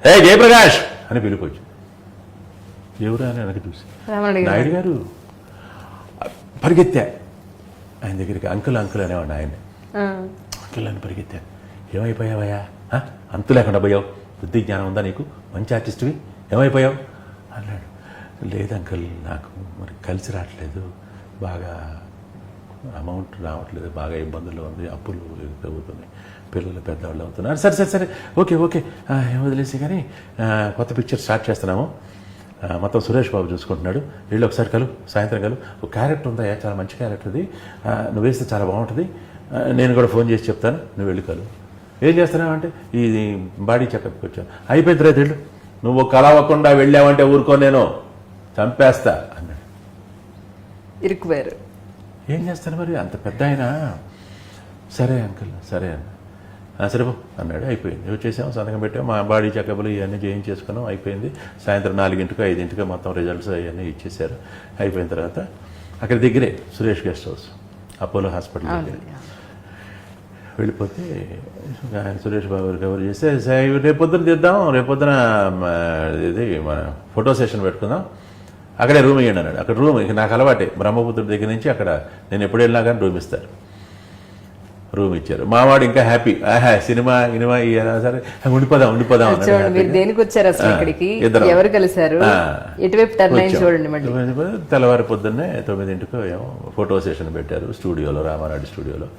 జయప్రకాష్ అని పిలిపొచ్చు. ఎవరు అని వెనక చూసి నాయుడు గారు పరిగెత్తా ఆయన దగ్గరికి. అంకుల్ అనేవాడు ఆయన. అంకుల్ అని పరిగెత్తా. ఏమైపోయావయ్యా, అంతు లేకుండా పోయావు, బుద్ధి జ్ఞానం ఉందా నీకు, మంచి ఆర్టిస్ట్వి, ఏమైపోయావు అన్నాడు. లేదు అంకుల్, నాకు మరి కలిసి రావట్లేదు, బాగా అమౌంట్ రావట్లేదు, బాగా ఇబ్బందుల్లో ఉంది, అప్పులు పెరుగుతున్నాయి, పిల్లలు పెద్దవాళ్ళు అవుతున్నారు. సరే ఓకే ఏం వదిలేసి కానీ కొత్త పిక్చర్ స్టార్ట్ చేస్తున్నాము, మొత్తం సురేష్ బాబు చూసుకుంటున్నాడు, వీళ్ళు ఒకసారి సాయంత్రం ఒక క్యారెక్టర్ ఉందా, చాలా మంచి క్యారెక్టర్ అది, నువ్వు వేస్తే చాలా బాగుంటుంది, నేను కూడా ఫోన్ చేసి చెప్తాను, నువ్వు వెళ్ళి ఏం చేస్తున్నావు అంటే ఇది బాడీ చెకప్కి వచ్చాను. అయిపోయిన తర్వాత వెళ్ళు, నువ్వు కలవకుండా వెళ్ళావంటే ఊరుకో, నేను చంపేస్తా అన్నాడు. ఇరుక్కుపోయారు. ఏం చేస్తాను మరి, అంత పెద్ద ఆయన. సరే అంకుల్ సరే అన్న, సరే అన్నాడు. అయిపోయింది. వచ్చేసాము, సంతకం పెట్టాము, మా బాడీ చెకప్లు ఇవన్నీ చేయించేసుకున్నాం. అయిపోయింది. సాయంత్రం 4 5 మొత్తం రిజల్ట్స్ అవన్నీ ఇచ్చేసారు. అయిపోయిన తర్వాత అక్కడ దగ్గరే Suresh guest house, Apollo hospital దగ్గర వెళ్ళిపోతే ఆయన సురేష్ బాబు రికవర్ చేస్తే రేపొద్దున తీద్దాం, రేపొద్దున ఇది మన ఫోటో సెషన్ పెట్టుకుందాం, అక్కడే రూమ్ ఇవ్వండి అన్నాడు. అక్కడ రూమ్ నాకు అలవాటే, బ్రహ్మపుత్రుడి దగ్గర నుంచి అక్కడ నేను ఎప్పుడు వెళ్ళినా కానీ రూమ్ ఇస్తారు. రూమ్ ఇచ్చారు. మావాడు ఇంకా హ్యాపీ, సినిమా సరే ఉండిపోదాం దేనికి వచ్చారు అసలు ఇక్కడికి, ఎవరు కలిశారు, ఎటువైపు టర్న్ చూడండి. మళ్ళీ తెల్లవారి పొద్దున్నే 9 ఏమో ఫోటో సెషన్ పెట్టారు స్టూడియోలో, రామారాయుడు స్టూడియోలో.